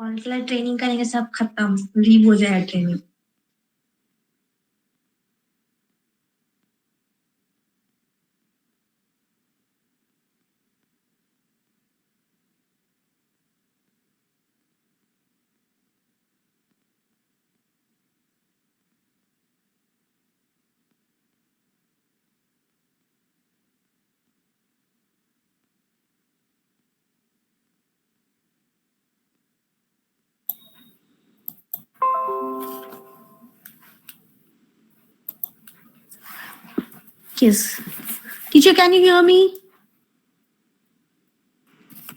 Online training करेंगे सब खत्म, लीव हो जाए training. Yes. Teacher, can you hear me?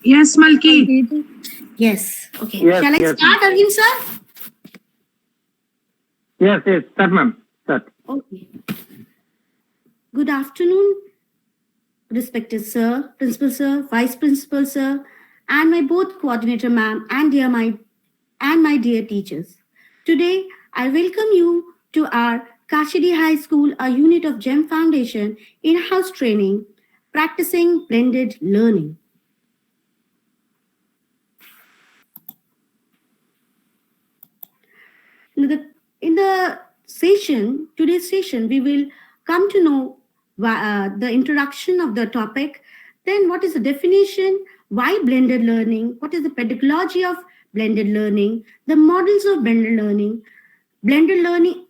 Yes, Malkeet. Yes. Okay. Yes, Shall I yes, start again, sir? Yes, start, ma'am. Start. Okay. Good afternoon, respected sir, principal sir, vice principal sir, and my both coordinator ma'am and my dear teachers. Today, I welcome you to our Kashidi High School, a unit of GEM Foundation in-house training, practicing blended learning. In the session, today's session, we will come to know the introduction of the topic, then what is the definition, why blended learning, what is the pedagogy of blended learning, the models of blended learning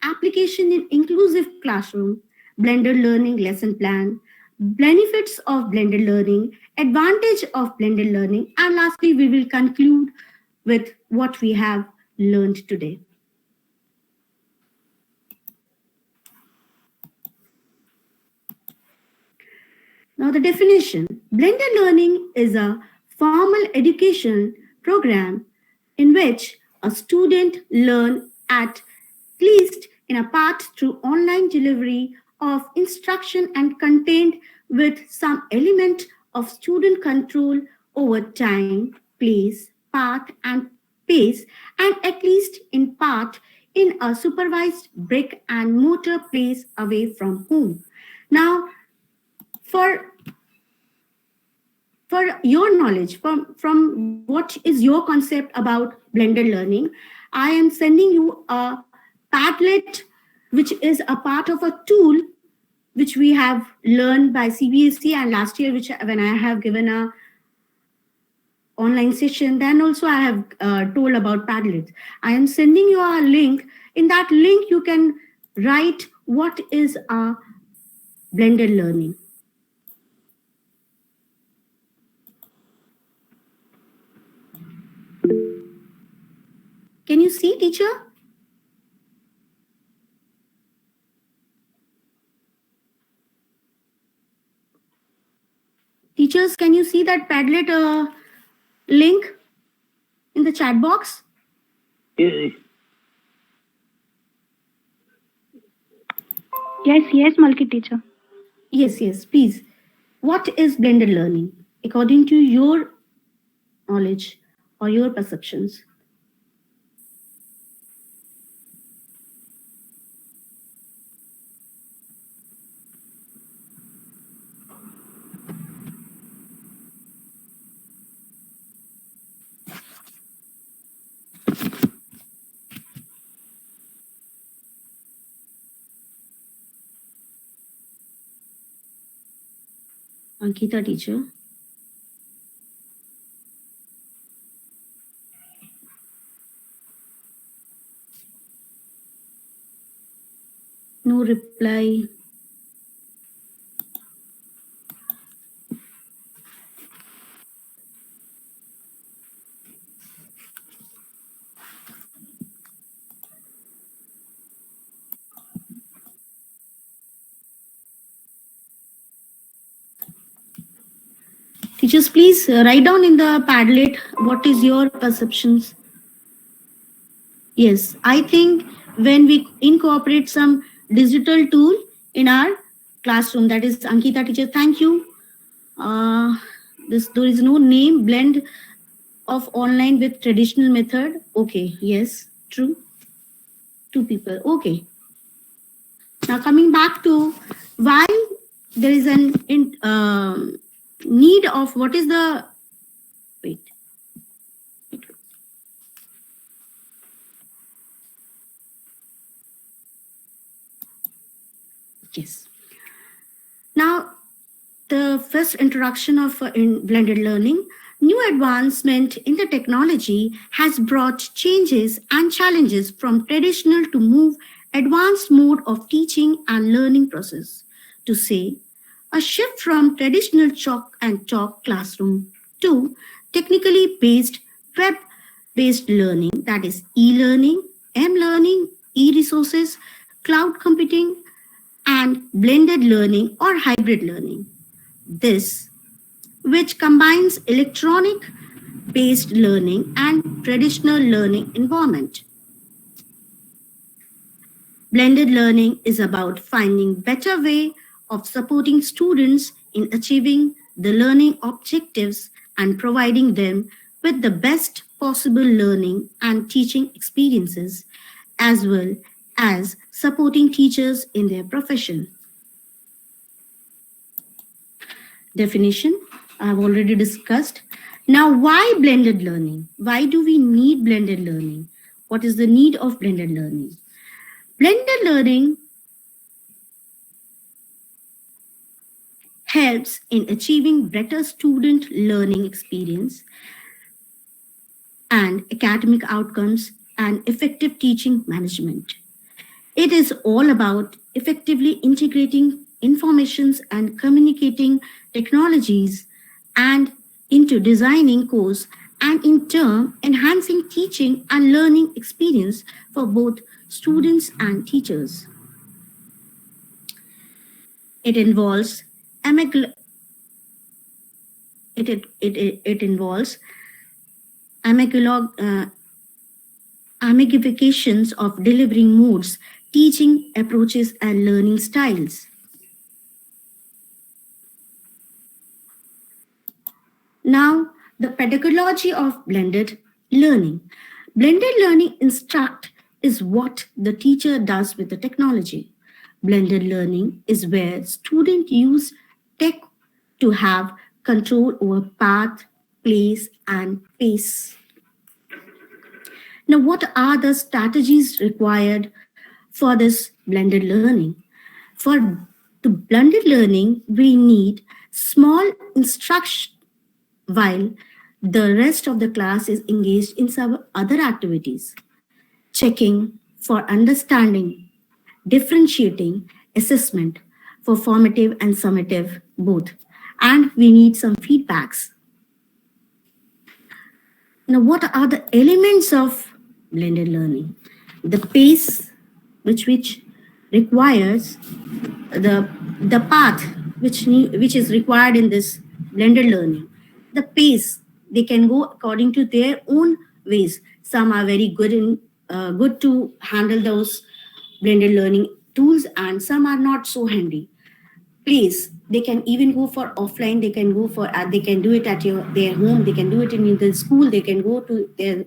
application in inclusive classroom, blended learning lesson plan, benefits of blended learning, advantage of blended learning, and lastly, we will conclude with what we have learned today. Now, the definition, blended learning is a formal education program in which a student learn at least in a part through online delivery of instruction and content with some element of student control over time, place, path, and pace, and at least in part in a supervised brick and mortar place away from home. Now, for your knowledge, from what is your concept about blended learning, I am sending you a Padlet, which is a part of a tool which we have learned by CBSE, and last year, which when I have given a online session, then also I have told about Padlet. I am sending you a link. In that link, you can write what is a blended learning. Can you see, teacher? Teachers, can you see that Padlet link in the chat box? Yes, Malkeet teacher. Yes, please. What is blended learning according to your knowledge or your perceptions? Ankita teacher. No reply. Teachers, please write down in the Padlet what is your perceptions. Yes, I think when we incorporate some digital tool in our classroom, that is Ankita teacher, thank you. There is no name, blend of online with traditional method. Okay, yes, true. 2 people. Okay. Now coming back to why there is an need of what is the wait. Yes. Now, the first introduction of in blended learning, new advancement in the technology has brought changes and challenges from traditional to move advanced mode of teaching and learning process. To say, a shift from traditional chalk and chalk classroom to technically based web based learning, that is e-learning, m-learning, e-resources, cloud computing, and blended learning or hybrid learning. This, which combines electronic based learning and traditional learning environment. Blended learning is about finding better way of supporting students in achieving the learning objectives and providing them with the best possible learning and teaching experiences, as well as supporting teachers in their profession. Definition I've already discussed. Now, why blended learning? Why do we need blended learning? What is the need of blended learning? Blended learning helps in achieving better student learning experience and academic outcomes and effective teaching management. It is all about effectively integrating informations and communicating technologies and into designing course and in turn enhancing teaching and learning experience for both students and teachers. It involves it involves amigifications of delivering modes, teaching approaches, and learning styles. Now, the pedagogy of blended learning. Blended learning instruct is what the teacher does with the technology. Blended learning is where students use tech to have control over path, place, and pace. Now, what are the strategies required for this blended learning? For the blended learning, we need small instruction while the rest of the class is engaged in some other activities. Checking for understanding, differentiating, assessment for formative and summative both. And we need some feedbacks. Now, what are the elements of blended learning? The pace, which requires the path which is required in this blended learning. The pace, they can go according to their own ways. Some are very good to handle those blended learning tools, and some are not so handy. Place, they can even go for offline. They can go for they can do it at their home. They can do it in the school. They can go to their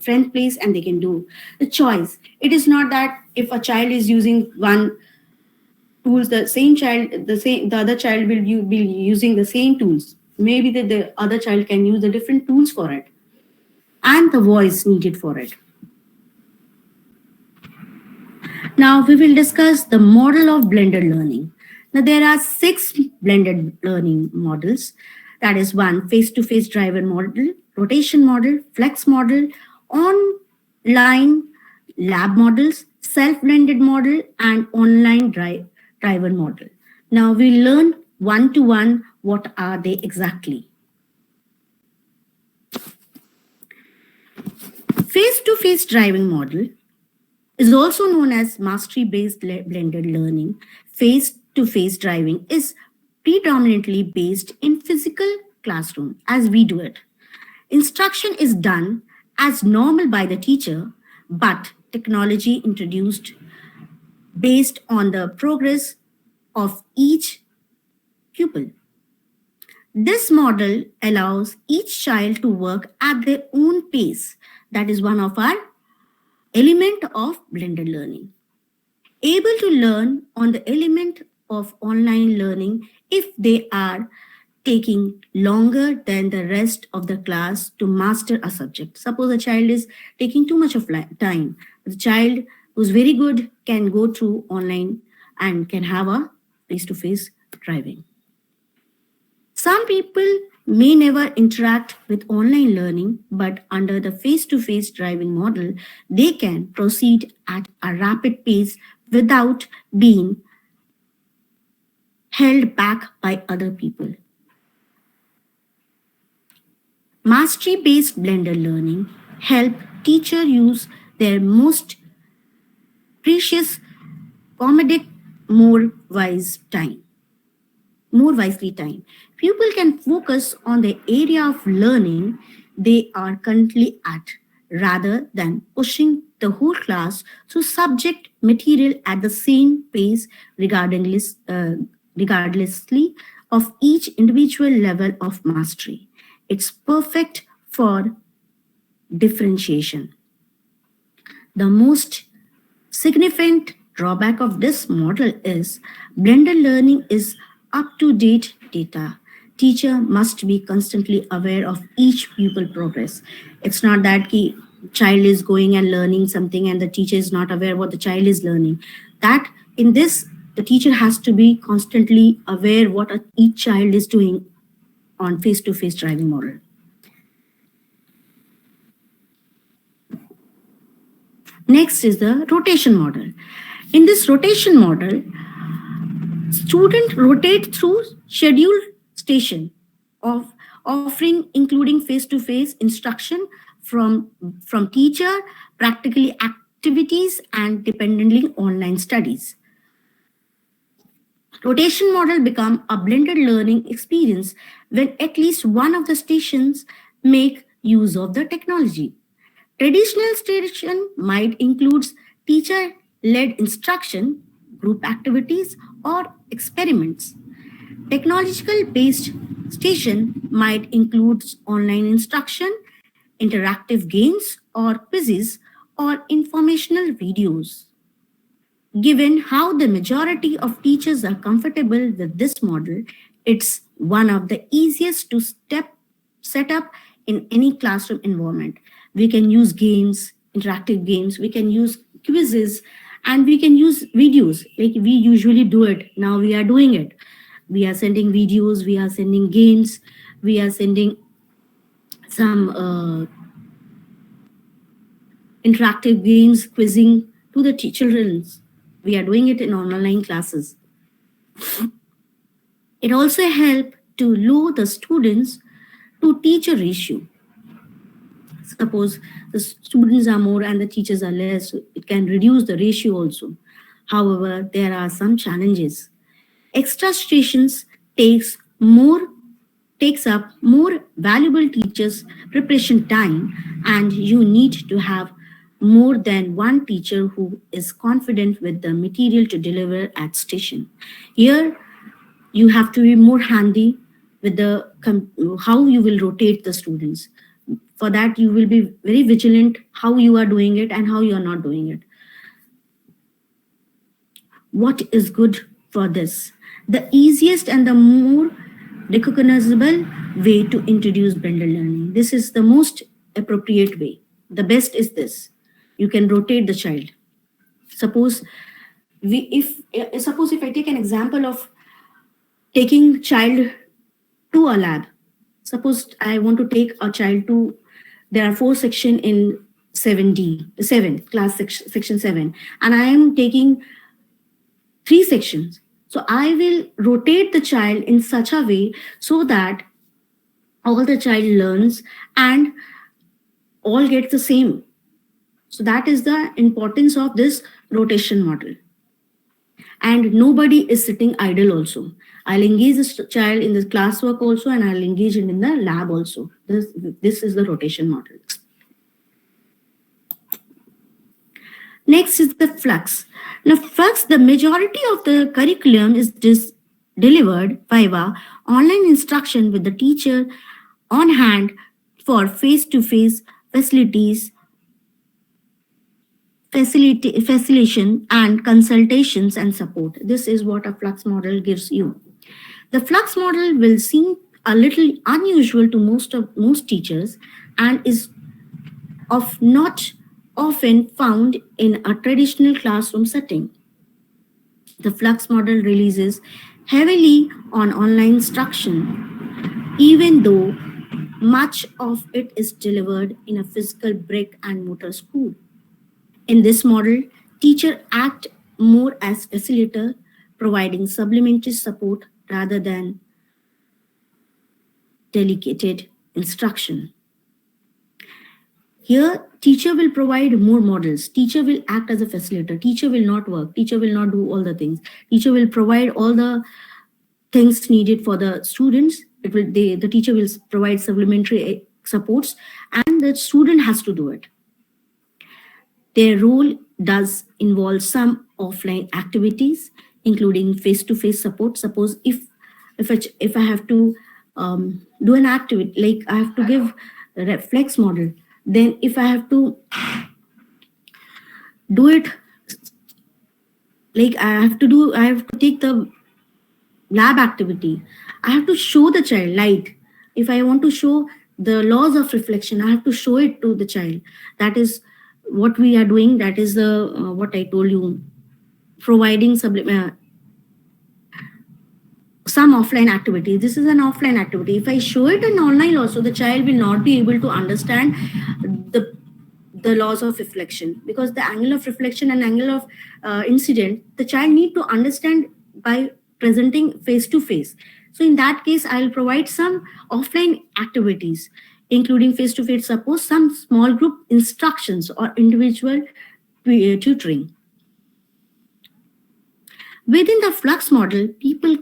friend place and they can do the choice. It is not that if a child is using one tools, the other child will be using the same tools. Maybe the other child can use the different tools for it and the voice needed for it. Now we will discuss the model of blended learning. Now there are 6 blended learning models. That is one, face-to-face driven model, rotation model, flex model, online lab models, self-blended model, and online driven model. Now we learn one-to-one what are they exactly. Face-to-face driving model is also known as mastery-based blended learning. Face-to-face driving is predominantly based in physical classroom as we do it. Instruction is done as normal by the teacher, but technology introduced based on the progress of each pupil. This model allows each child to work at their own pace. That is one of our element of blended learning. Able to learn on the element of online learning if they are taking longer than the rest of the class to master a subject. Suppose a child is taking too much of time. The child who's very good can go through online and can have a face-to-face driving. Some people may never interact with online learning, but under the face-to-face driving model, they can proceed at a rapid pace without being held back by other people. Mastery-based blended learning help teacher use their most precious comedic more wisely time. People can focus on the area of learning they are currently at rather than pushing the whole class through subject material at the same pace regardlessly of each individual level of mastery. It's perfect for differentiation. The most significant drawback of this model is blended learning is up-to-date data. Teacher must be constantly aware of each pupil progress. It's not that the child is going and learning something and the teacher is not aware what the child is learning. That in this, the teacher has to be constantly aware what each child is doing on face-to-face driving model. Next is the rotation model. In this rotation model, students rotate through scheduled station of offering including face-to-face instruction from teacher, practically activities, and dependently online studies. Rotation model become a blended learning experience when at least one of the stations make use of the technology. Traditional station might include teacher-led instruction, group activities, or experiments. Technological-based station might include online instruction, interactive games, or quizzes, or informational videos. Given how the majority of teachers are comfortable with this model, it's one of the easiest to set up in any classroom environment. We can use games, interactive games, we can use quizzes, and we can use videos like we usually do it. Now we are doing it. We are sending videos, we are sending games, we are sending some interactive games, quizzing to the children. We are doing it in online classes. It also helps to lower the students to teacher ratio. Suppose the students are more and the teachers are less, it can reduce the ratio also. However, there are some challenges. Extra stations takes up more valuable teachers' preparation time, and you need to have more than one teacher who is confident with the material to deliver at station. Here, you have to be more handy with how you will rotate the students. For that, you will be very vigilant how you are doing it and how you are not doing it. What is good for this? The easiest and the more recognizable way to introduce blended learning. This is the most appropriate way. The best is this. You can rotate the child. Suppose if I take an example of taking child to a lab. Suppose I want to take a child to, there are 4 sections in 7 class section 7, and I am taking 3 sections. So I will rotate the child in such a way so that all the child learns and all get the same. So that is the importance of this rotation model. And nobody is sitting idle also. I'll engage the child in the classwork also, and I'll engage it in the lab also. This is the rotation model. Next is the flux. Now, flux, the majority of the curriculum is delivered via online instruction with the teacher on hand for face-to-face facilitation and consultations and support. This is what a flux model gives you. The flux model will seem a little unusual to most teachers and is not often found in a traditional classroom setting. The Flux model releases heavily on online instruction, even though much of it is delivered in a physical brick and mortar school. In this model, teachers act more as facilitator, providing supplementary support rather than delegated instruction. Here, teacher will provide more models. Teacher will act as a facilitator. Teacher will not work. Teacher will not do all the things. Teacher will provide all the things needed for the students. The teacher will provide supplementary supports, and the student has to do it. Their role does involve some offline activities, including face-to-face support. Suppose if I have to do an activity, like I have to give a reflex model, then if I have to do it, like I have to take the lab activity. I have to show the child light. If I want to show the laws of reflection, I have to show it to the child. That is what we are doing. That is the what I told you, providing some offline activity. This is an offline activity. If I show it in online also, the child will not be able to understand the laws of reflection, because the angle of reflection and angle of incident, the child need to understand by presenting face to face. So in that case, I'll provide some offline activities, including face to face support, some small group instructions, or individual tutoring. Within the Flux model, pupil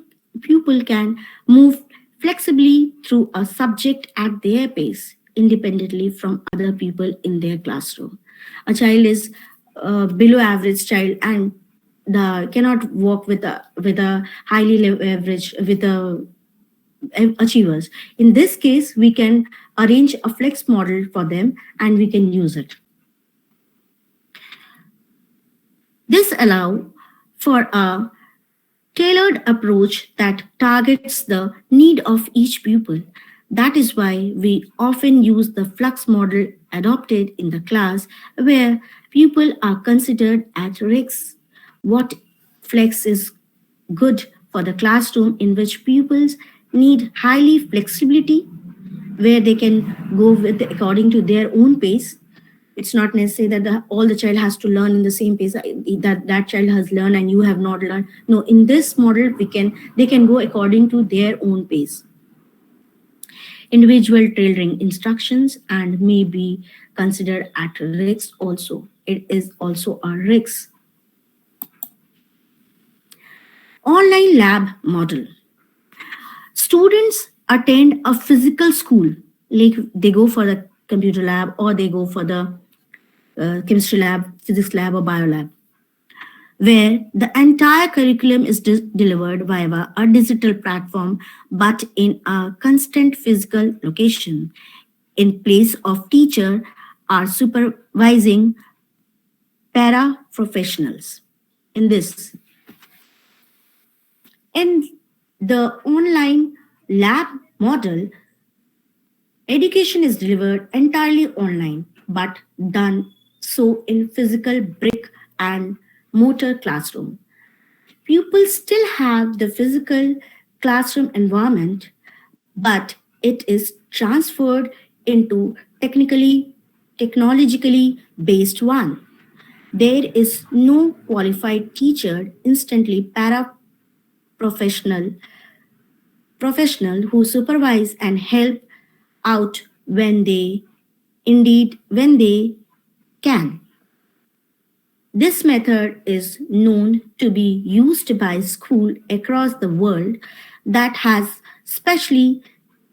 can move flexibly through a subject at their pace, independently from other people in their classroom. A child is below average child and cannot work with a highly average with the achievers. In this case, we can arrange a flex model for them and we can use it. This allows for a tailored approach that targets the need of each pupil. That is why we often use the Flux model adopted in the class where pupils are considered at risk. What Flex is good for the classroom in which pupils need highly flexibility, where they can go with according to their own pace. It's not necessary that all the child has to learn in the same pace that child has learned and you have not learned. No, in this model, they can go according to their own pace. Individual tailoring instructions and may be considered at risk also. It is also a risk. Online lab model. Students attend a physical school, like they go for the computer lab or they go for the chemistry lab, physics lab, or bio lab, where the entire curriculum is delivered via a digital platform, but in a constant physical location. In place of teacher are supervising para-professionals. In the online lab model, education is delivered entirely online, but done so in physical brick and mortar classroom. Pupils still have the physical classroom environment, but it is transferred into technologically based one. There is no qualified teacher, instantly professional who supervise and help out when they can. This method is known to be used by schools across the world that has specially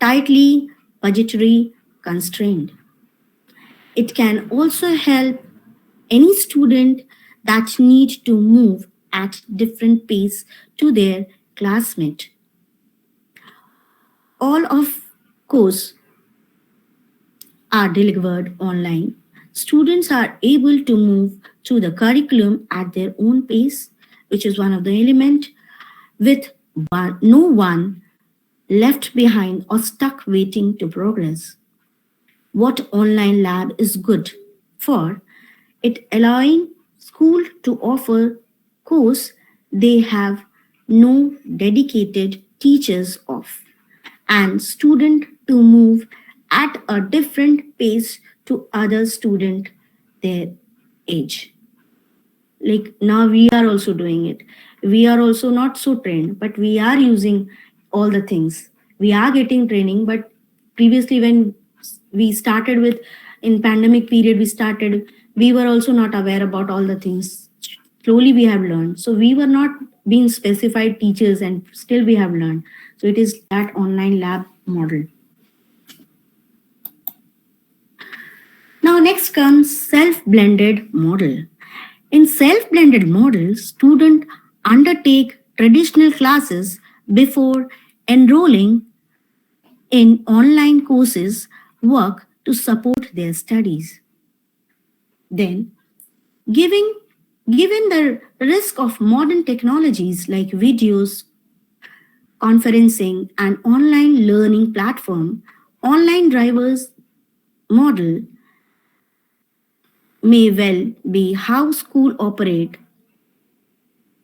tightly budgetary constraint. It can also help any student that need to move at different pace to their classmate. All of course are delivered online. Students are able to move through the curriculum at their own pace, which is one of the elements, with no one left behind or stuck waiting to progress. What online lab is good for? It allowing school to offer course they have no dedicated teachers of, and student to move at a different pace to other student their age. Like now we are also doing it. We are also not so trained, but we are using all the things. We are getting training, but previously when we started with, in pandemic period, we were also not aware about all the things. Slowly we have learned. So we were not being specified teachers, and still we have learned. So it is that online lab model. Now next comes self-blended model. In self-blended models, students undertake traditional classes before enrolling in online courses work to support their studies. Then, giving, given the risk of modern technologies like videos, conferencing, and online learning platform, online drivers model may well be how school operate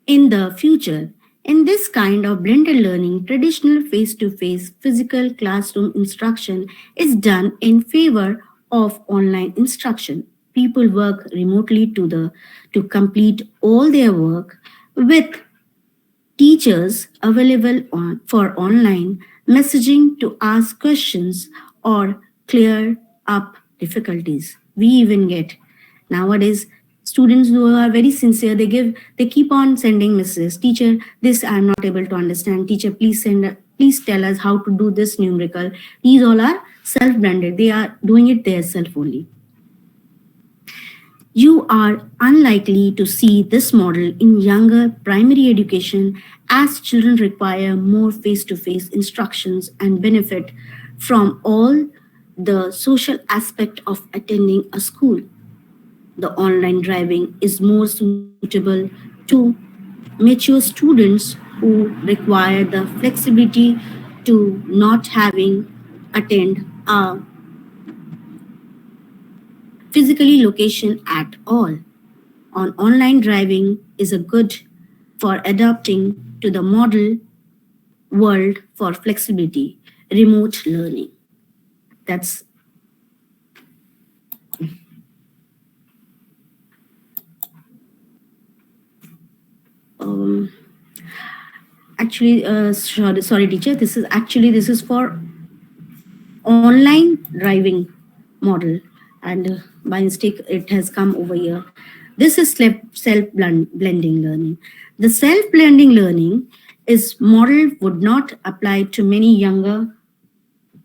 in the future. In this kind of blended learning, traditional face to face physical classroom instruction is done in favor of online instruction. People work remotely to complete all their work with teachers available for online messaging to ask questions or clear up difficulties. We even get nowadays students who are very sincere, they keep on sending messages, teacher, this I am not able to understand, teacher, please tell us how to do this numerical. These all are self branded, they are doing it themselves only. You are unlikely to see this model in younger primary education, as children require more face to face instructions and benefit from all the social aspect of attending a school. The online driving is more suitable to mature students who require the flexibility to not having attend a physically location at all. On online driving is a good for adapting to the model world for flexibility, remote learning. That's um, actually sorry teacher, this is for online driving model, and by mistake it has come over here. This is self blending learning. The self blending learning is model would not apply to many younger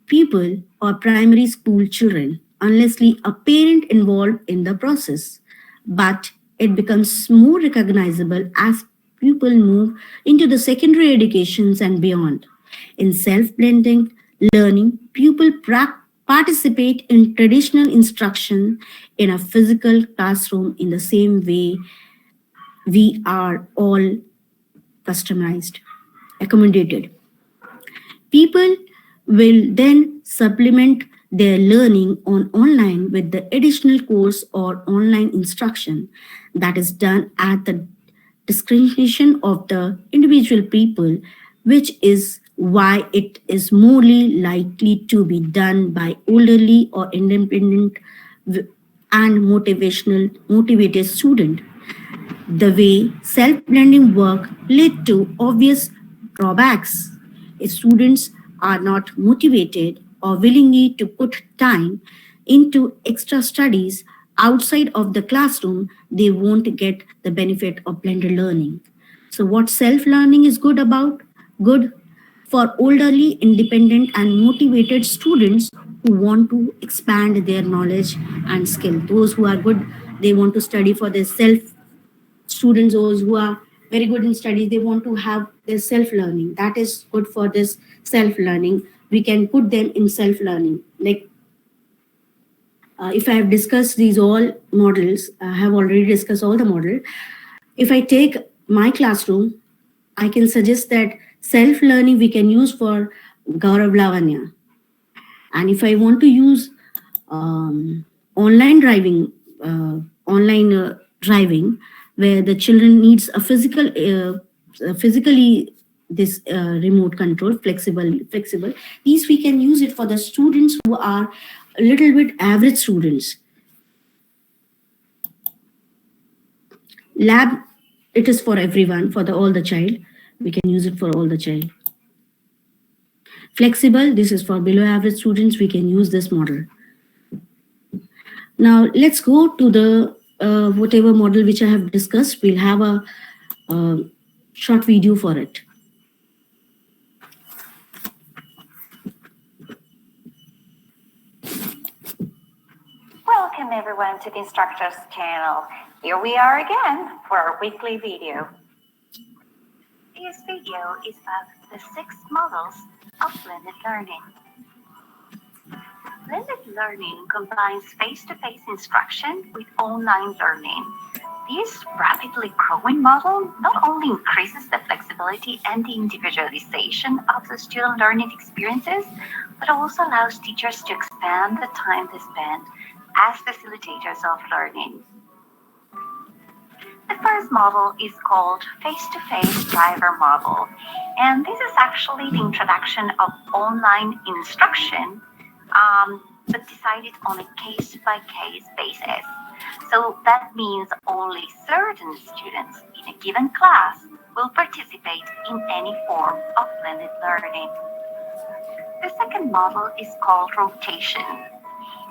people or primary school children unless a parent involved in the process, but it becomes more recognizable as people move into the secondary educations and beyond. In self-blending learning, people participate in traditional instruction in a physical classroom in the same way we are all customized, accommodated. People will then supplement their learning on online with the additional course or online instruction that is done at the discretion of the individual people, which is why it is more likely to be done by elderly or independent and motivated student. The way self-blending work led to obvious drawbacks. If students are not motivated or willingly to put time into extra studies outside of the classroom, they won't get the benefit of blended learning. So what self-learning is good about? Good for elderly, independent and motivated students who want to expand their knowledge and skill. Those who are good, they want to study for their self. Students, those who are very good in studies, they want to have their self learning. That is good for this self learning. We can put them in self learning. Like if I have discussed these all models, I have already discussed all the model. If I take my classroom, I can suggest that self learning we can use for Gaurav Lavanya. And if I want to use online driving, where the children needs a physical physically this remote control, flexible. These we can use it for the students who are a little bit average students. Lab, it is for everyone, for all the child. We can use it for all the child. Flexible, this is for below average students. We can use this model. Now let's go to the whatever model which I have discussed. We'll have a short video for it. Welcome everyone to the Instructors channel. Here we are again for our weekly video. This video is about the 6 models of blended learning. Blended learning combines face-to-face instruction with online learning. This rapidly growing model not only increases the flexibility and the individualization of the student learning experiences, but also allows teachers to expand the time they spend as facilitators of learning. The first model is called face-to-face driver model, and this is actually the introduction of online instruction, but decided on a case-by-case basis. So that means only certain students in a given class will participate in any form of blended learning. The second model is called rotation,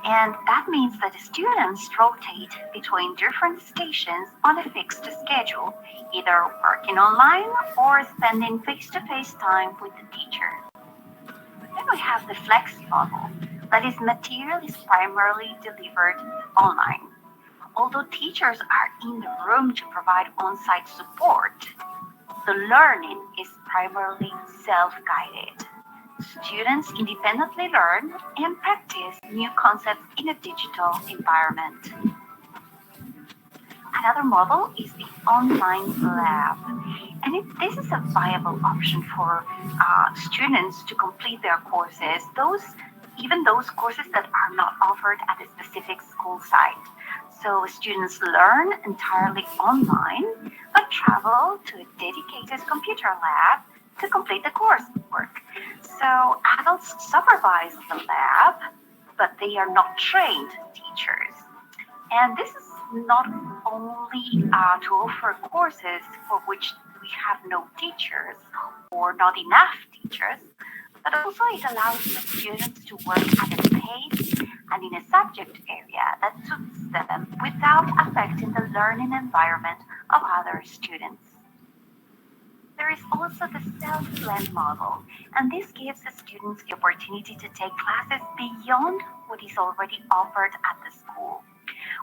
and that means that the students rotate between different stations on a fixed schedule, either working online or spending face-to-face time with the teacher. Then we have the flex model, that is, material is primarily delivered online. Although teachers are in the room to provide on-site support, the learning is primarily self-guided. Students independently learn and practice new concepts in a digital environment. Another model is the online lab, and this is a viable option for students to complete their courses, even those courses that are not offered at a specific school site. So students learn entirely online, but travel to a dedicated computer lab to complete the coursework. So adults supervise the lab, but they are not trained teachers. And this is not only to offer courses for which we have no teachers or not enough teachers, but also it allows the students to work at a pace and in a subject area that suits them without affecting the learning environment of other students. There is also the self-blend model, and this gives the students the opportunity to take classes beyond what is already offered at the school.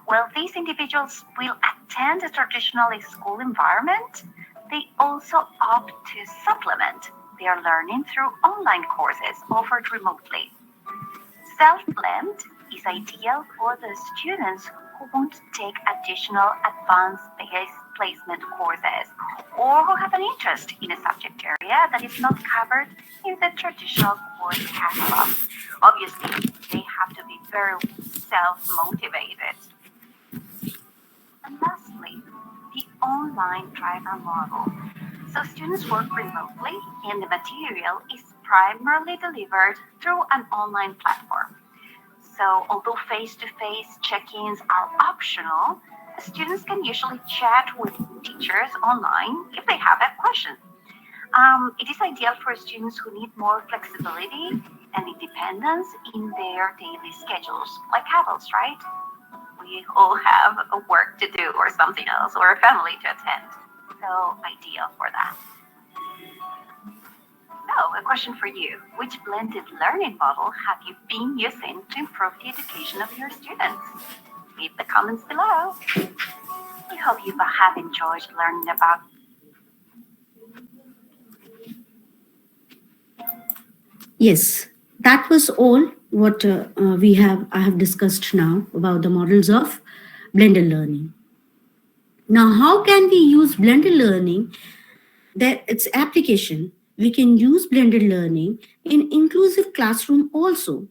While these individuals will attend a traditional school environment, they also opt to supplement their learning through online courses offered remotely. Self-blend is ideal for the students who want to take additional advanced-based placement courses or who have an interest in a subject area that is not covered in the traditional course catalog. Obviously, they have to be very self-motivated. And lastly, the online driver model. So students work remotely and the material is primarily delivered through an online platform. So although face-to-face check-ins are optional, students can usually chat with teachers online if they have a question. It is ideal for students who need more flexibility and independence in their daily schedules, like adults, right? We all have a work to do or something else or a family to attend. So ideal for that. So, a question for you. Which blended learning model have you been using to improve the education of your students? Leave the comments below. We hope you have enjoyed learning about Yes, that was all what I have discussed now about the models of blended learning. Now, how can we use blended learning? That its application, we can use blended learning in inclusive classroom also.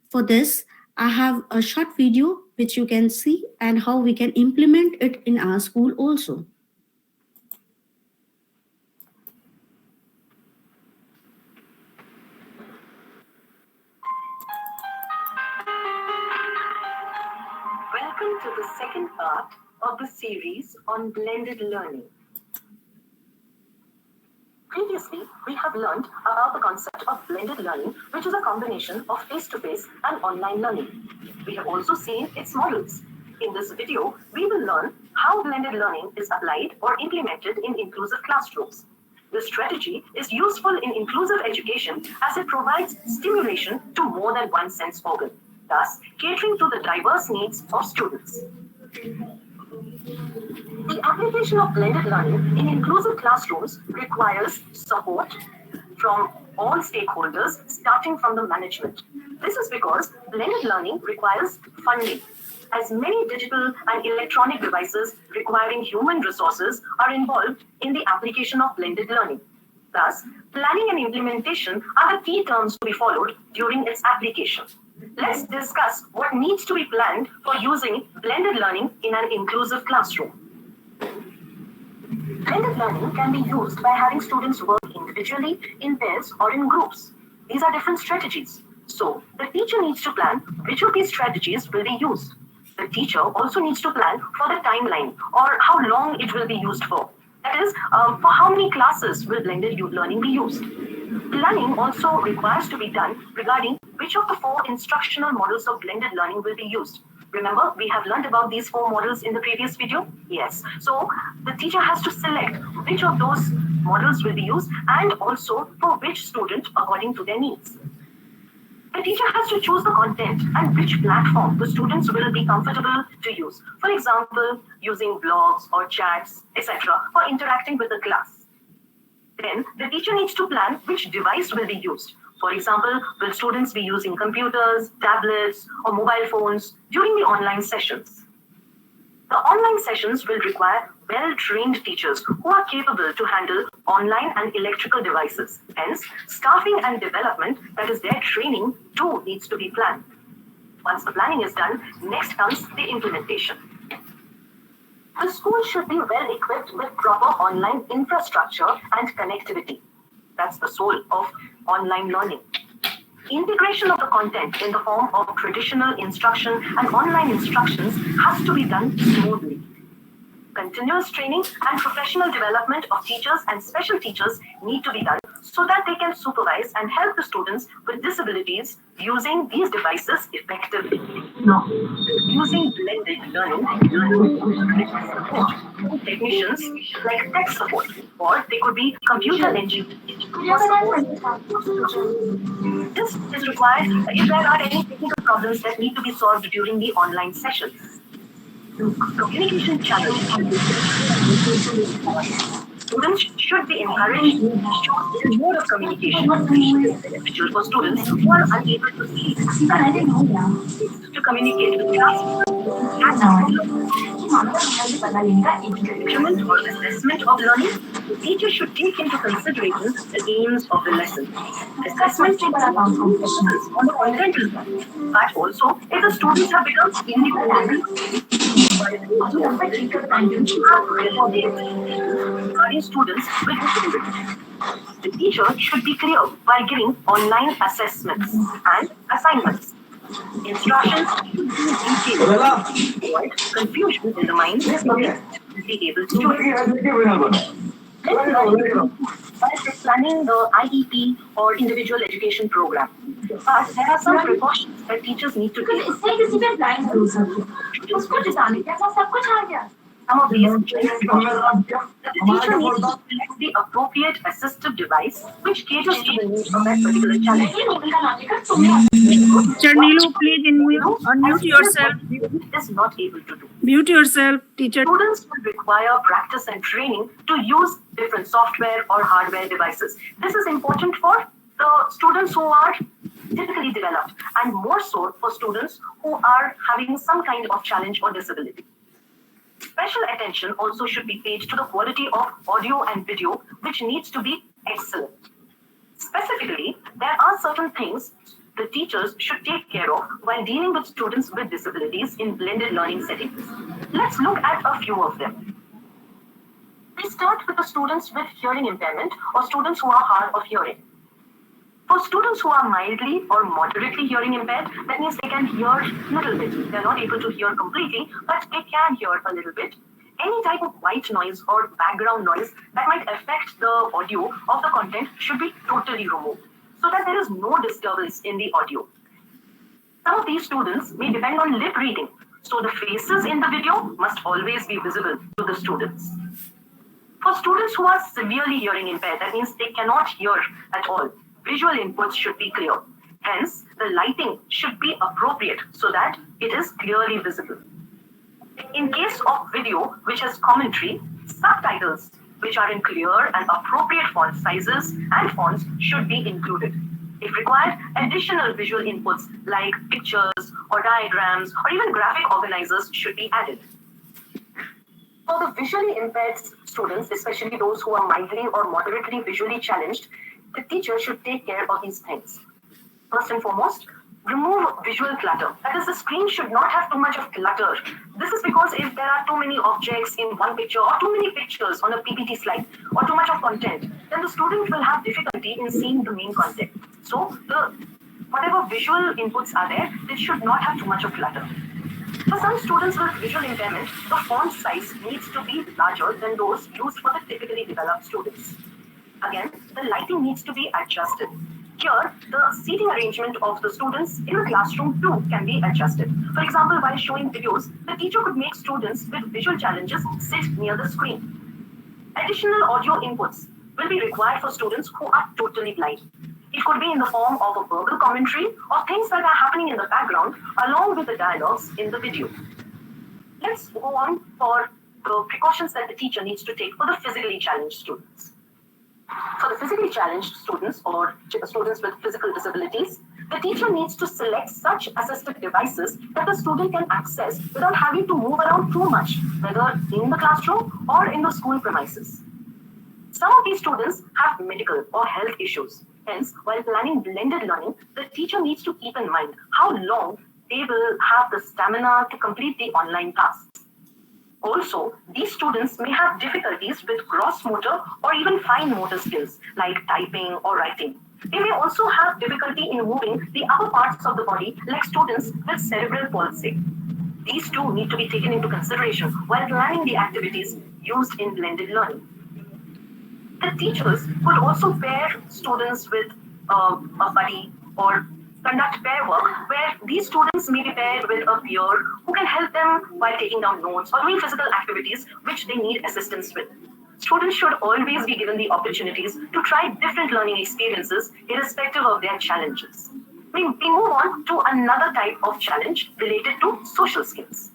For this, I have a short video which you can see and how we can implement it in our school also. second part of the series on blended learning. Previously, we have learned about the concept of blended learning, which is a combination of face-to-face and online learning. We have also seen its models. In this video, we will learn how blended learning is applied or implemented in inclusive classrooms. This strategy is useful in inclusive education as it provides stimulation to more than one sense organ, thus catering to the diverse needs of students. The application of blended learning in inclusive classrooms requires support from all stakeholders, starting from the management. This is because blended learning requires funding, as many digital and electronic devices requiring human resources are involved in the application of blended learning. Thus, planning and implementation are the key terms to be followed during its application. Let's discuss what needs to be planned for using blended learning in an inclusive classroom. Blended learning can be used by having students work individually, in pairs, or in groups. These are different strategies. So, the teacher needs to plan which of these strategies will be used. The teacher also needs to plan for the timeline or how long it will be used for. That is, for how many classes will blended learning be used. Planning also requires to be done regarding which of the 4 instructional models of blended learning will be used. Remember, we have learned about these 4 models in the previous video? Yes. So, the teacher has to select which of those models will be used and also for which student according to their needs. The teacher has to choose the content and which platform the students will be comfortable to use. For example, using blogs or chats, etc. for interacting with the class. Then, the teacher needs to plan which device will be used. For example, will students be using computers, tablets, or mobile phones during the online sessions? The online sessions will require well-trained teachers who are capable to handle online and electrical devices. Hence, staffing and development, that is their training, too needs to be planned. Once the planning is done, next comes the implementation. The school should be well equipped with proper online infrastructure and connectivity. That's the soul of online learning. Integration of the content in the form of traditional instruction and online instructions has to be done smoothly. Continuous training and professional development of teachers and special teachers need to be done so that they can supervise and help the students with disabilities using these devices effectively. Using blended learning, support technicians like tech support, or they could be computer engineers. This is required if there are any technical problems that need to be solved during the online sessions. Communication challenges. Students should be encouraged to choose this mode of communication, which is beneficial for students who are unable to speak and to communicate with classmates. Measurement or assessment of learning, the teacher should take into consideration the aims of the lesson. Assessment on the content is done, but also if the students have become independent, regarding students with disabilities. The teacher should be clear while giving online assessments and assignments. Instructions should be detailed to avoid confusion in the minds of the disabled students. By planning the IEP or individual education program. But there are some precautions that teachers need to take. Some of these precautions. The teacher needs to select the appropriate assistive device which caters to the needs of that particular challenge. Nilu, please unmute yourself. Is not able to do. Mute yourself, teacher. Students will require practice and training to use different software or hardware devices. This is important for the students who are typically developed and more so for students who are having some kind of challenge or disability. Special attention also should be paid to the quality of audio and video, which needs to be excellent. Specifically, there are certain things the teachers should take care of while dealing with students with disabilities in blended learning settings. Let's look at a few of them. We start with the students with hearing impairment or students who are hard of hearing. For students who are mildly or moderately hearing impaired, that means they can hear a little bit. They're not able to hear completely, but they can hear a little bit. Any type of white noise or background noise that might affect the audio of the content should be totally removed so that there is no disturbance in the audio. Some of these students may depend on lip reading, so the faces in the video must always be visible to the students. For students who are severely hearing impaired, that means they cannot hear at all, visual inputs should be clear. Hence, the lighting should be appropriate so that it is clearly visible. In case of video which has commentary, subtitles which are in clear and appropriate font sizes and fonts should be included. If required, additional visual inputs like pictures or diagrams or even graphic organizers should be added. For the visually impaired students, especially those who are mildly or moderately visually challenged, the teacher should take care of these things. First and foremost, remove visual clutter. That is, the screen should not have too much of clutter. This is because if there are too many objects in one picture or too many pictures on a PPT slide or too much of content, then the student will have difficulty in seeing the main content. So whatever visual inputs are there, they should not have too much of clutter. For some students with visual impairment, the font size needs to be larger than those used for the typically developed students. Again, the lighting needs to be adjusted. Here, the seating arrangement of the students in the classroom too can be adjusted. For example, while showing videos, the teacher could make students with visual challenges sit near the screen. Additional audio inputs will be required for students who are totally blind. It could be in the form of a verbal commentary or things that are happening in the background along with the dialogues in the video. Let's go on for the precautions that the teacher needs to take for the physically challenged students. For the physically challenged students or students with physical disabilities, the teacher needs to select such assistive devices that the student can access without having to move around too much, whether in the classroom or in the school premises. Some of these students have medical or health issues. Hence, while planning blended learning, the teacher needs to keep in mind how long they will have the stamina to complete the online tasks. Also, these students may have difficulties with gross motor or even fine motor skills like typing or writing. They may also have difficulty in moving the upper parts of the body like students with cerebral palsy. These two need to be taken into consideration while planning the activities used in blended learning. The teachers could also pair students with a buddy or conduct pair work where these students may be paired with a peer who can help them while taking down notes or doing physical activities which they need assistance with. Students should always be given the opportunities to try different learning experiences irrespective of their challenges. We move on to another type of challenge related to social skills.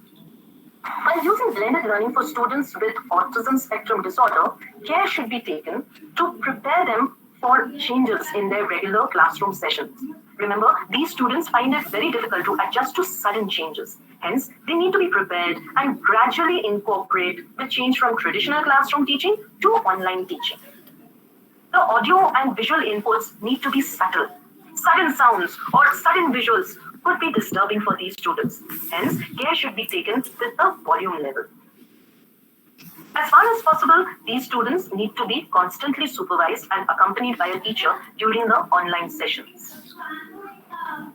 While using blended learning for students with autism spectrum disorder, care should be taken to prepare them for changes in their regular classroom sessions. Remember, these students find it very difficult to adjust to sudden changes. Hence, they need to be prepared and gradually incorporate the change from traditional classroom teaching to online teaching. The audio and visual inputs need to be subtle. Sudden sounds or sudden visuals could be disturbing for these students. Hence, care should be taken with the volume level. As far as possible, these students need to be constantly supervised and accompanied by a teacher during the online sessions.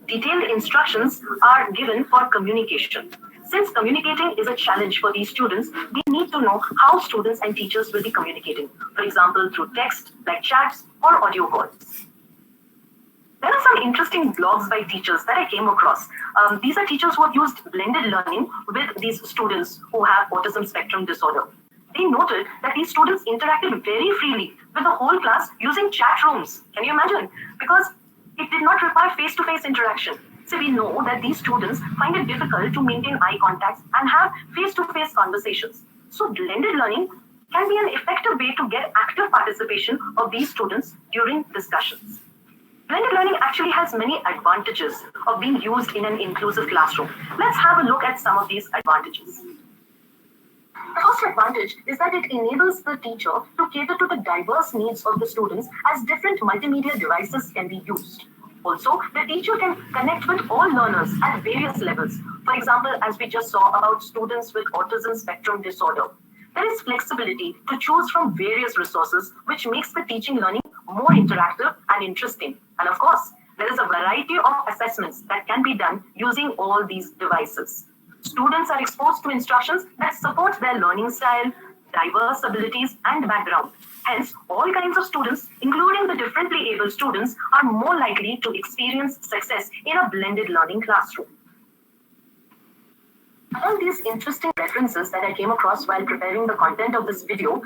Detailed instructions are given for communication. Since communicating is a challenge for these students, we need to know how students and teachers will be communicating. For example, through text, like chats or audio calls. There are some interesting blogs by teachers that I came across. These are teachers who have used blended learning with these students who have autism spectrum disorder. They noted that these students interacted very freely with the whole class using chat rooms. Can you imagine? Because it did not require face-to-face interaction. So we know that these students find it difficult to maintain eye contact and have face-to-face conversations. So blended learning can be an effective way to get active participation of these students during discussions. Blended learning actually has many advantages of being used in an inclusive classroom. Let's have a look at some of these advantages. The first advantage is that it enables the teacher to cater to the diverse needs of the students as different multimedia devices can be used. Also, the teacher can connect with all learners at various levels. For example, as we just saw about students with autism spectrum disorder, there is flexibility to choose from various resources, which makes the teaching learning more interactive and interesting And of course, there is a variety of assessments that can be done using all these devices. Students are exposed to instructions that support their learning style, diverse abilities, and background. Hence, all kinds of students, including the differently able students, are more likely to experience success in a blended learning classroom. All these interesting references that I came across while preparing the content of this video,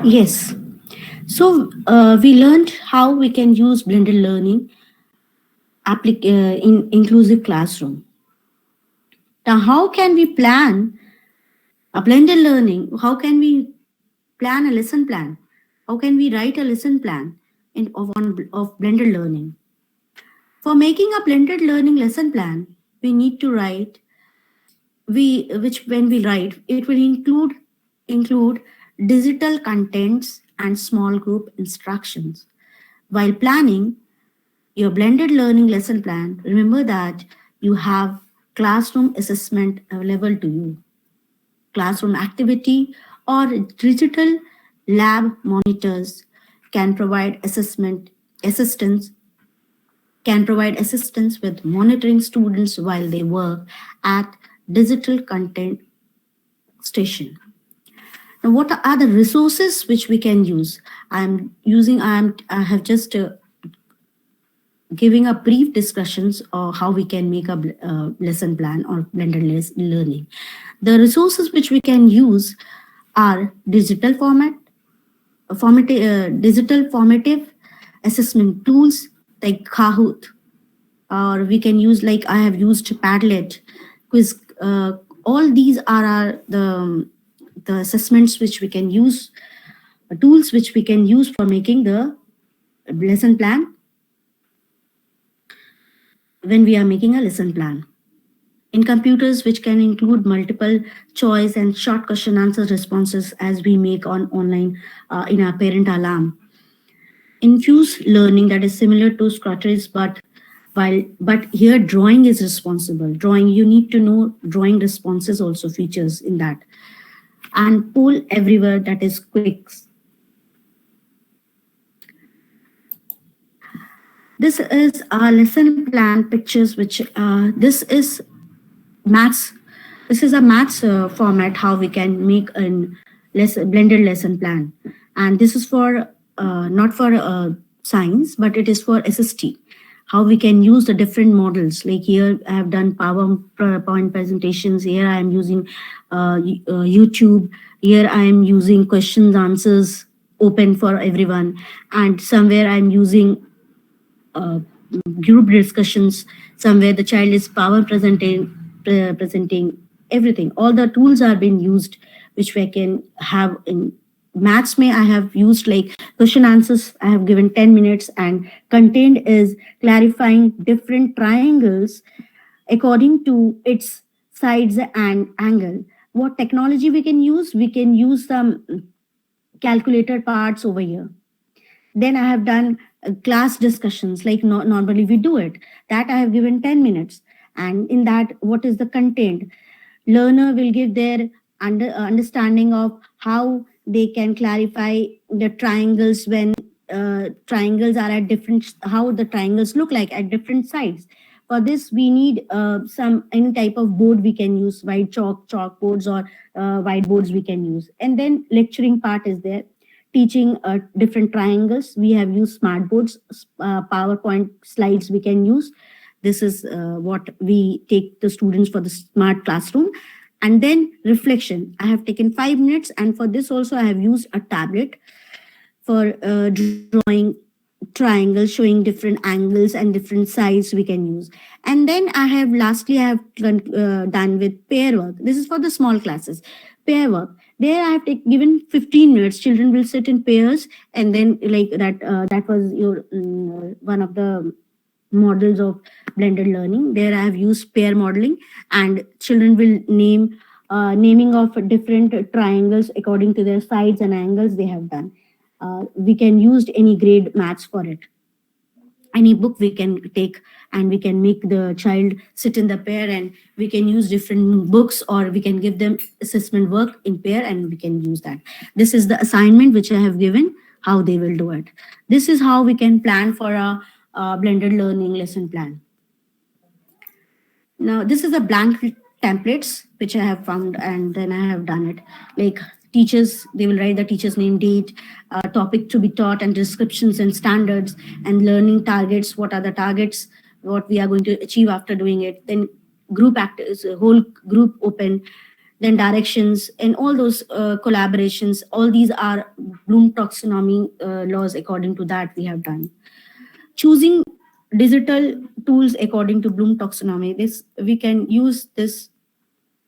Yes. So we learned how we can use blended learning in inclusive classroom. Now, how can we plan a blended learning? How can we plan a lesson plan? How can we write a lesson plan of blended learning? For making a blended learning lesson plan, we need to write which when we write it will include digital contents and small group instructions. While planning your blended learning lesson plan, remember that you have classroom assessment available to you, classroom activity or digital lab monitors can provide assistance with monitoring students while they work at digital content station. Now, what are the resources which we can use? I have just giving a brief discussions of how we can make a lesson plan or blended learning. The resources which we can use are digital formative assessment tools like Kahoot, or we can use like I have used Padlet, Quiz. All these are the assessments which we can use, tools which we can use for making the lesson plan when we are making a lesson plan. In computers, which can include multiple choice and short question answer responses as we make on online in our parent alarm. Infuse learning, that is similar to Clutter, but here drawing is responsible. Drawing, you need to know drawing responses also features in that. And poll everywhere, that is quicks. This is our lesson plan pictures, which this is maths. This is a maths format, how we can make a blended lesson plan. And this is for not for science, but it is for SST. How we can use the different models. Like here, I have done PowerPoint presentations. Here I am using YouTube. Here I am using questions, answers open for everyone. And somewhere I'm using group discussions. Somewhere the child is presenting everything. All the tools are being used, which we can have in maths. I have used like question answers. I have given 10 minutes, and content is clarifying different triangles according to its sides and angle. What technology we can use? We can use some calculator parts over here. Then I have done class discussions, like normally we do it. That I have given 10 minutes. And in that, what is the content? Learner will give their understanding of how they can clarify the triangles when triangles are at different, how the triangles look like at different sides. For this, we need any type of board we can use, white chalkboards or whiteboards we can use. And then lecturing part is there. Teaching different triangles. We have used smart boards, PowerPoint slides we can use. This is what we take the students for the smart classroom. And then reflection. I have taken 5 minutes, and for this also I have used a tablet for drawing triangles, showing different angles and different sides we can use. And then lastly I have done with pair work. This is for the small classes. Pair work. There I have given 15 minutes. Children will sit in pairs, and then like that. That was your one of the models of blended learning. There I have used pair modeling, and children will naming of different triangles according to their sides and angles they have done. We can use any grade maths for it. any book we can take, and we can make the child sit in the pair, and we can use different books, or we can give them assessment work in pair, and we can use that. This is the assignment which I have given, how they will do it. This is how we can plan for a blended learning lesson plan. Now, this is a blank templates which I have found, and then I have done it. Like teachers, they will write the teacher's name, date, topic to be taught, and descriptions and standards, and learning targets. What are the targets? What we are going to achieve after doing it? Then group activities, whole group open. Then directions and all those collaborations. All these are Bloom taxonomy laws. According to that, we have done. Choosing digital tools according to Bloom taxonomy. This we can use this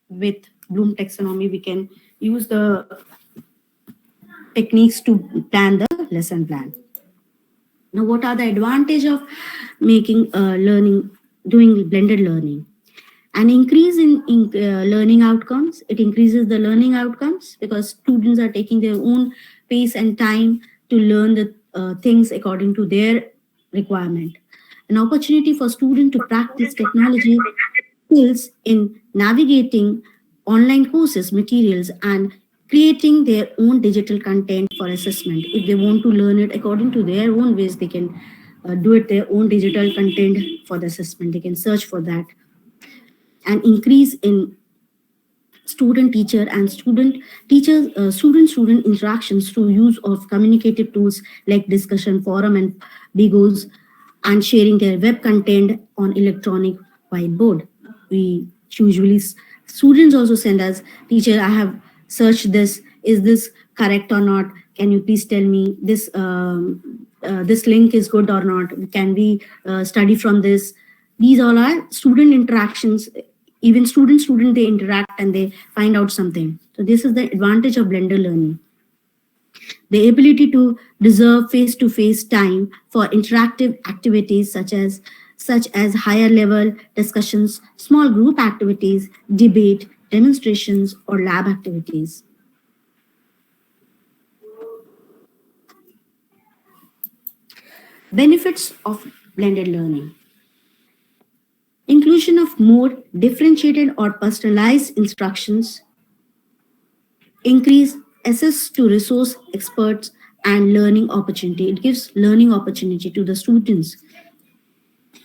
with Bloom taxonomy. We can use the techniques to plan the lesson plan. Now, what are the advantage of making learning, doing blended learning? An increase in learning outcomes. It increases the learning outcomes because students are taking their own pace and time to learn the things according to their requirement. An opportunity for students to practice technology skills in navigating online courses, materials, and creating their own digital content for assessment. If they want to learn it according to their own ways, they can do it their own digital content for the assessment. They can search for that. An increase in student teacher and student teacher student interactions through use of communicative tools like discussion forum and bigos, and sharing their web content on electronic whiteboard. We usually, students also send us, teacher, I have searched this, is this correct or not? Can you please tell me this this link is good or not? Can we study from this? These all are student interactions. Even student they interact and they find out something. So this is the advantage of blended learning. The ability to reserve face-to-face time for interactive activities such as higher level discussions, small group activities, debate, demonstrations, or lab activities. Benefits of blended learning. Inclusion of more differentiated or personalized instructions, increase access to resource experts and learning opportunity. It gives learning opportunity to the students.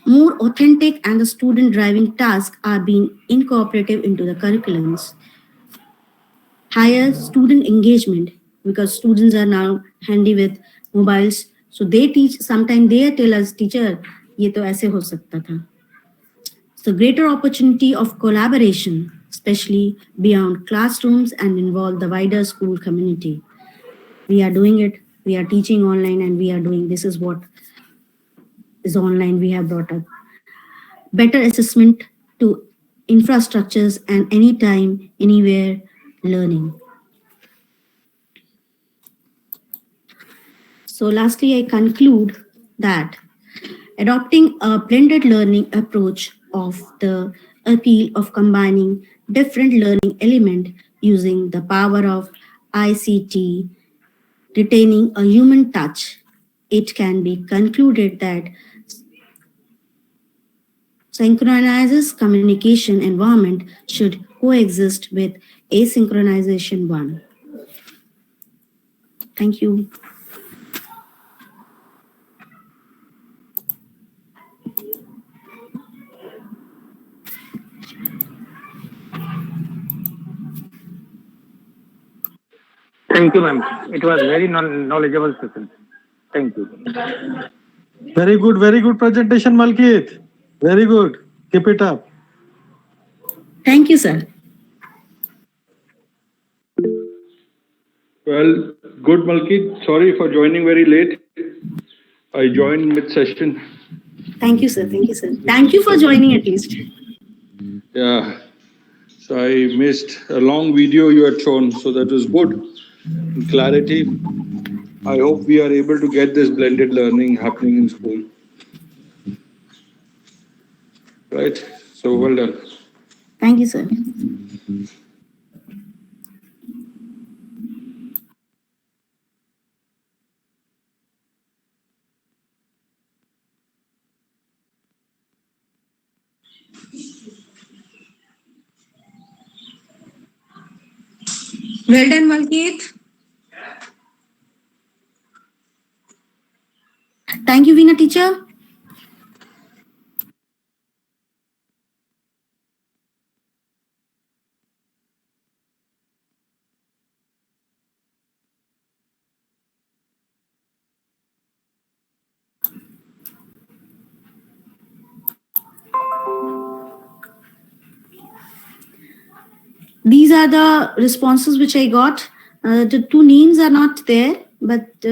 More authentic and the student driving tasks are being incorporated into the curriculums. Higher student engagement because students are now handy with mobiles. So they teach, sometimes they tell us, teacher, ये तो ऐसे हो सकता था. So greater opportunity of collaboration, especially beyond classrooms and involve the wider school community. We are doing it. We are teaching online and we are doing, this is what is online we have brought up. Better assessment to infrastructures and anytime, anywhere learning. So lastly, I conclude that adopting a blended learning approach of the appeal of combining different learning elements using the power of ICT, retaining a human touch, it can be concluded that synchronizes communication environment should coexist with asynchronization one. Thank you. Thank you, ma'am. It was very knowledgeable session. Thank you. Very good presentation, Malkeet. Very good. Keep it up. Thank you, sir. Well, good, Malkeet. Sorry for joining very late. I joined mid-session. Thank you, sir. Thank you, sir. Thank you for joining at least. Yeah. So I missed a long video you had shown, so that was good. Clarity. I hope we are able to get this blended learning happening in school. Right? So well done. Thank you, sir. Well done, Malkeet. Thank you, Veena teacher. These are the responses which I got. The two names are not there, but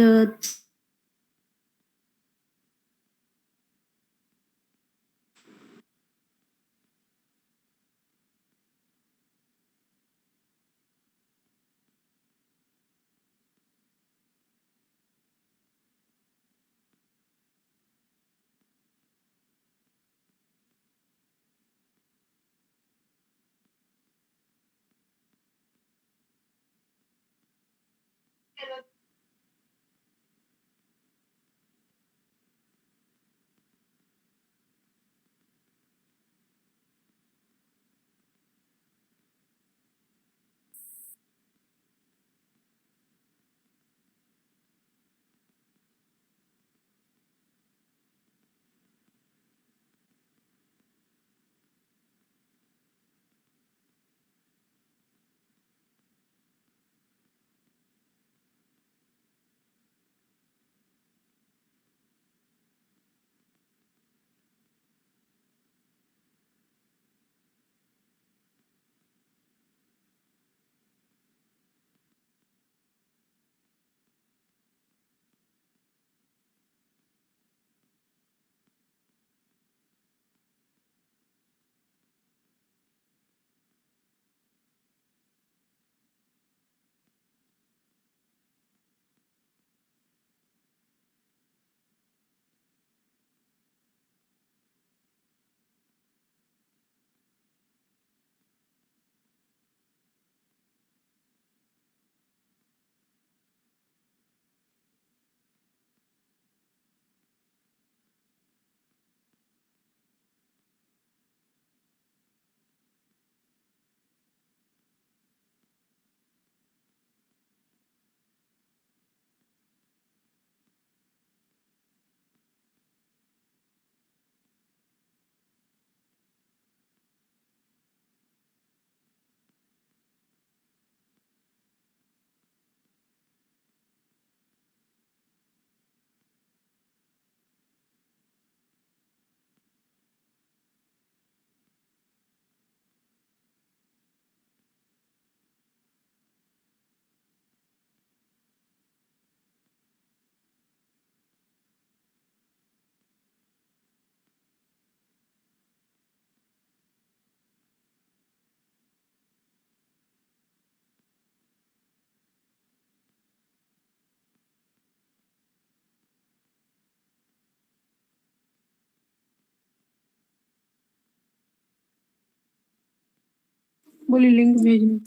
बोली link भेजनी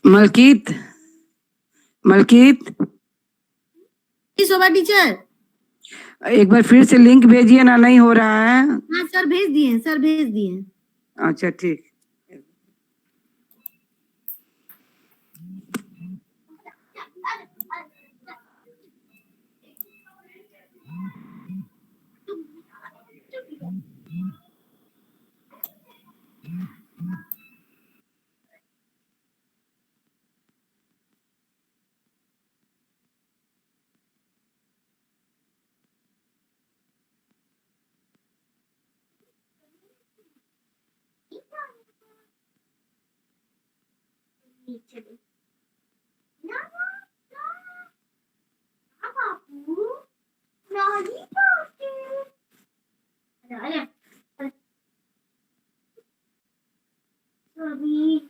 मलकीत मलकीत शोभा teacher, एक बार फिर से link भेजिए ना, नहीं हो रहा है। हाँ सर भेज दिए, सर भेज दिए। अच्छा ठीक। अभी